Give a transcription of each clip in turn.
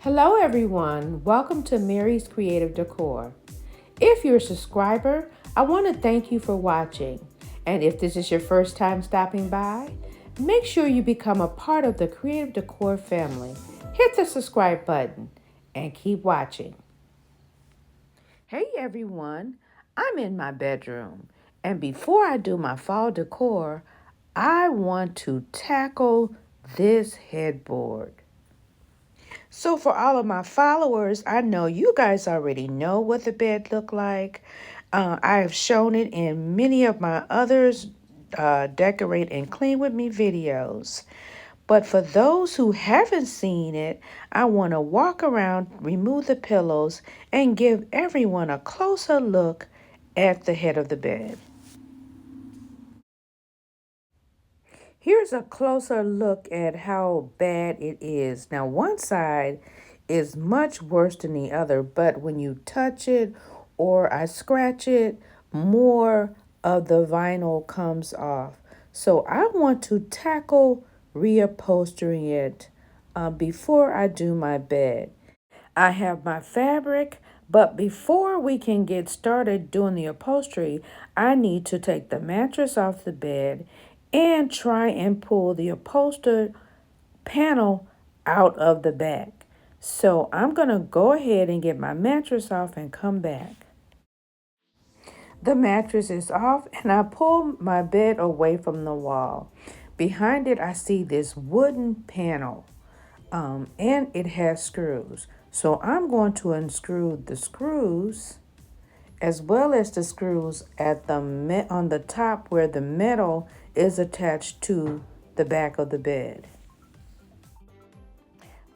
Hello everyone, welcome to Mary's Creative Decor. If you're a subscriber, I want to thank you for watching. And if this is your first time stopping by, make sure you become a part of the Creative Decor family. Hit the subscribe button and keep watching. Hey everyone, I'm in my bedroom. And before I do my fall decor, I want to tackle this headboard. So for all of my followers, I know you guys already know what the bed look like. I have shown it in many of my others decorate and clean with me videos. But for those who haven't seen it, I want to walk around, remove the pillows, and give everyone a closer look at the head of the bed. Here's a closer look at how bad it is. Now, one side is much worse than the other, but when you touch it or I scratch it, more of the vinyl comes off. So I want to tackle reupholstering it before I do my bed. I have my fabric, but before we can get started doing the upholstery, I need to take the mattress off the bed and try and pull the upholstered panel out of the back. So I'm going to go ahead and get my mattress off and come back. The mattress is off and I pull my bed away from the wall. Behind it, I see this wooden panel. And it has screws. So I'm going to unscrew the screws as well as the screws at on the top where the metal is attached to the back of the bed.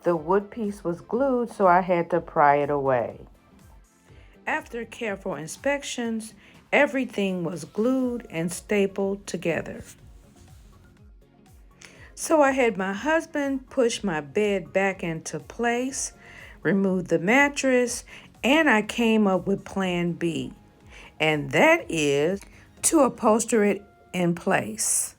The wood piece was glued, so I had to pry it away. After careful inspections, everything was glued and stapled together. So I had my husband push my bed back into place, remove the mattress, and I came up with plan B. And that is to upholster it in place.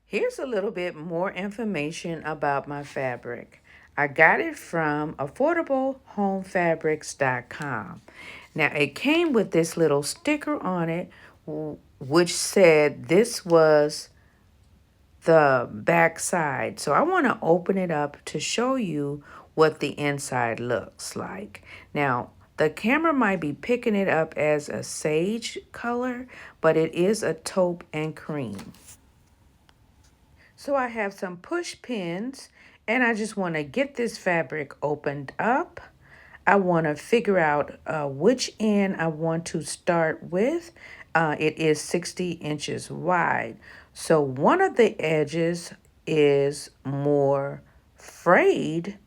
Here's a little bit more information about my fabric. I got it from affordablehomefabrics.com. Now it came with this little sticker on it which said this was the back side. So I want to open it up to show you what the inside looks like. Now, the camera might be picking it up as a sage color, but it is a taupe and cream. So I have some push pins and I just want to get this fabric opened up. I want to figure out which end I want to start with. It is 60 inches wide. So one of the edges is more frayed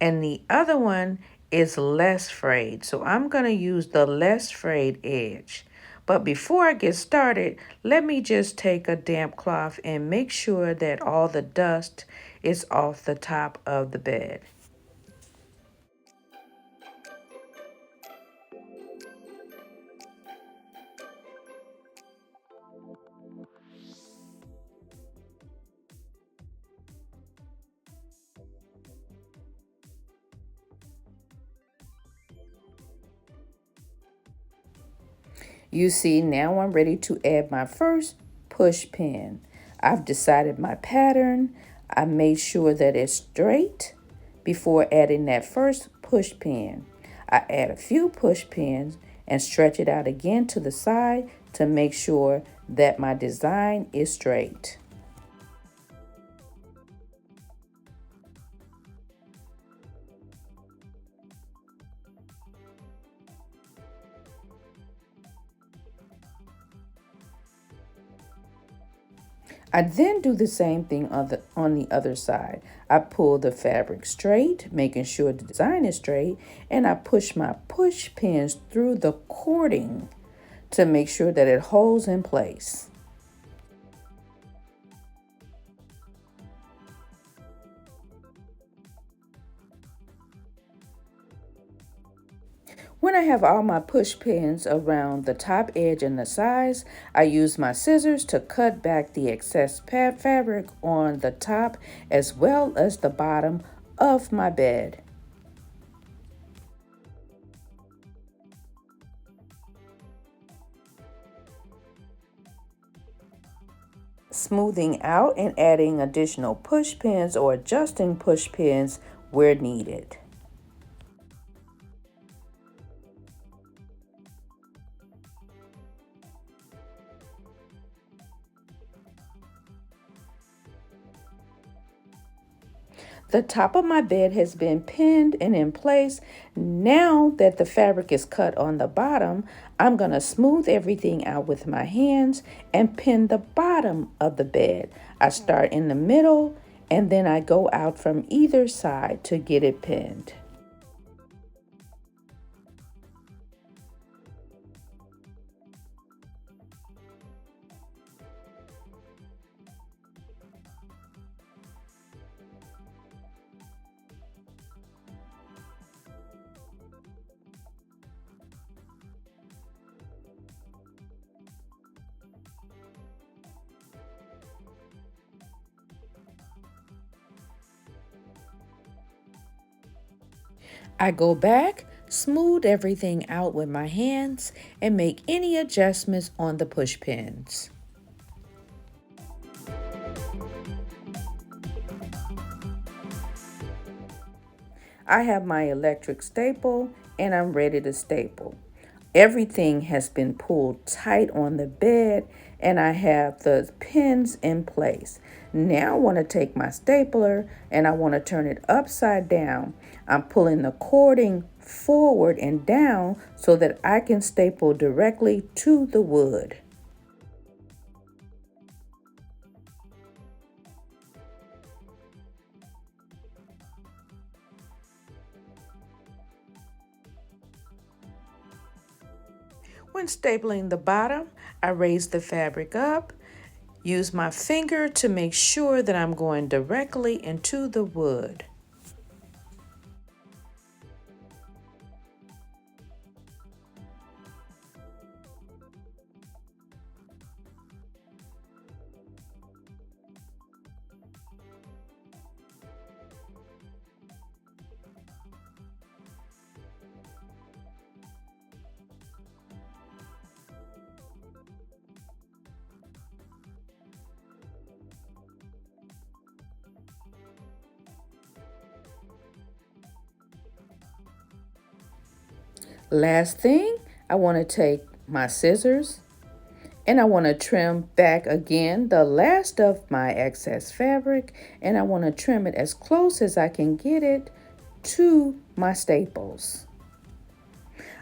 and the other one is less frayed. So I'm going to use the less frayed edge. But before I get started, let me just take a damp cloth and make sure that all the dust is off the top of the bed. You see, now I'm ready to add my first push pin. I've decided my pattern. I made sure that it's straight before adding that first push pin. I add a few push pins and stretch it out again to the side to make sure that my design is straight. I then do the same thing on the other side. I pull the fabric straight, making sure the design is straight, and I push my push pins through the cording to make sure that it holds in place. When I have all my push pins around the top edge and the sides, I use my scissors to cut back the excess fabric on the top as well as the bottom of my bed. Smoothing out and adding additional push pins or adjusting push pins where needed. The top of my bed has been pinned and in place. Now that the fabric is cut on the bottom, I'm going to smooth everything out with my hands and pin the bottom of the bed. I start in the middle and then I go out from either side to get it pinned. I go back, smooth everything out with my hands, and make any adjustments on the push pins. I have my electric staple and I'm ready to staple. Everything has been pulled tight on the bed and I have the pins in place. Now I want to take my stapler and I want to turn it upside down. I'm pulling the cording forward and down so that I can staple directly to the wood. When stapling the bottom, I raise the fabric up, use my finger to make sure that I'm going directly into the wood. Last thing, I want to take my scissors and I want to trim back again the last of my excess fabric and I want to trim it as close as I can get it to my staples.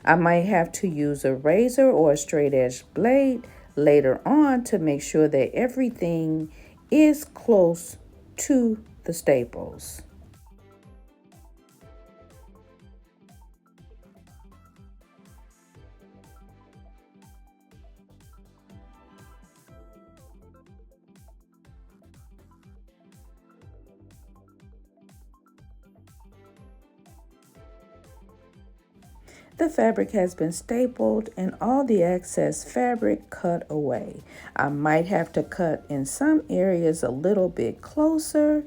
I might have to use a razor or a straight edge blade later on to make sure that everything is close to the staples. The fabric has been stapled and all the excess fabric cut away. I might have to cut in some areas a little bit closer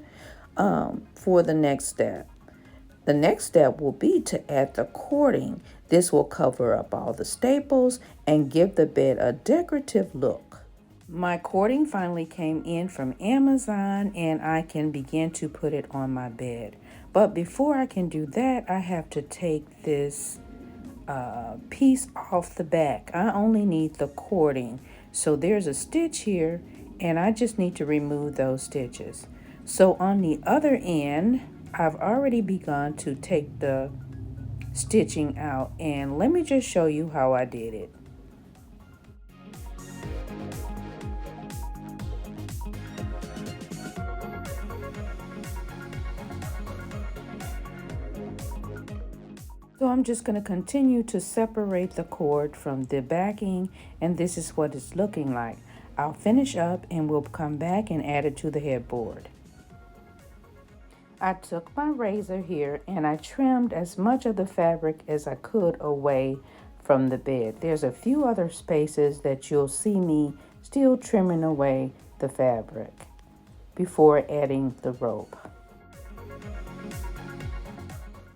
for the next step. The next step will be to add the cording. This will cover up all the staples and give the bed a decorative look. My cording finally came in from Amazon and I can begin to put it on my bed. But before I can do that, I have to take this piece off the back. I only need the cording. So there's a stitch here and I just need to remove those stitches. So on the other end, I've already begun to take the stitching out and let me just show you how I did it. So I'm just going to continue to separate the cord from the backing and this is what it's looking like. I'll finish up and we'll come back and add it to the headboard. I took my razor here and I trimmed as much of the fabric as I could away from the bed. There's a few other spaces that you'll see me still trimming away the fabric before adding the rope.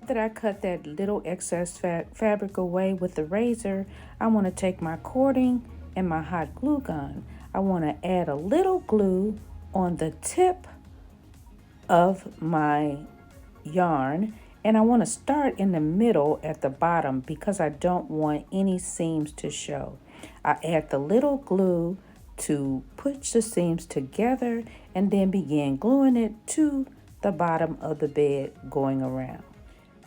After I cut that little excess fabric away with the razor, I want to take my cording and my hot glue gun. I want to add a little glue on the tip of my yarn, and I want to start in the middle at the bottom because I don't want any seams to show. I add the little glue to push the seams together and then begin gluing it to the bottom of the bed going around.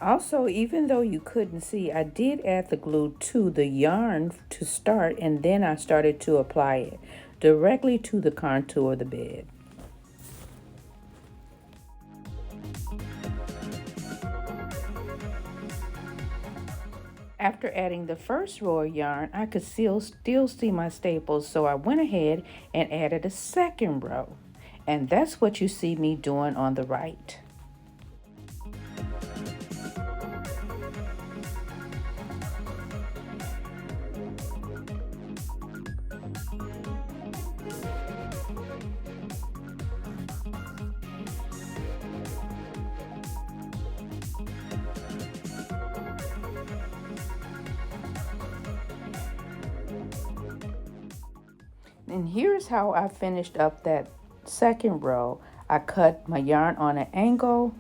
Also, even though you couldn't see, I did add the glue to the yarn to start, and then I started to apply it directly to the contour of the bed. After adding the first row of yarn, I could still see my staples, so I went ahead and added a second row. And that's what you see me doing on the right. And here's how I finished up that second row. I cut my yarn on an angle,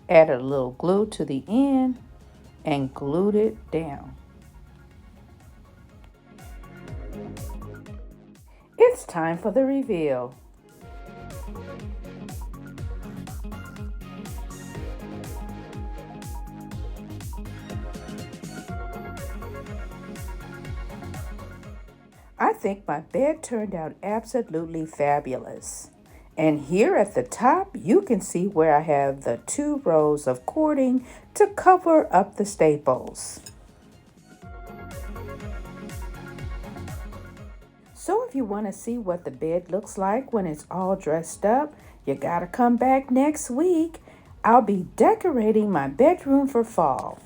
added a little glue to the end, and glued it down. It's time for the reveal. I think my bed turned out absolutely fabulous. And here at the top, you can see where I have the 2 rows of cording to cover up the staples. So if you want to see what the bed looks like when it's all dressed up, you gotta come back next week. I'll be decorating my bedroom for fall.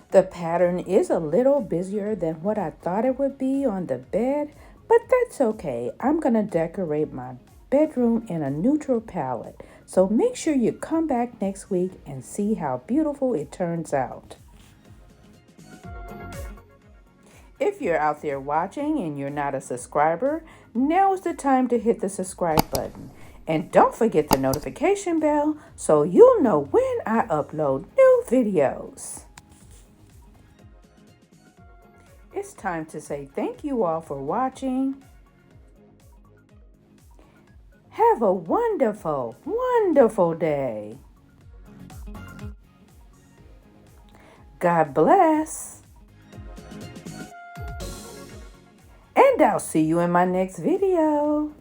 The pattern is a little busier than what I thought it would be on the bed, but that's okay. I'm gonna decorate my bedroom in a neutral palette. So make sure you come back next week and see how beautiful it turns out. If you're out there watching and you're not a subscriber, now is the time to hit the subscribe button. And don't forget the notification bell so you'll know when I upload new videos. It's time to say thank you all for watching. Have a wonderful, wonderful day. God bless. And I'll see you in my next video.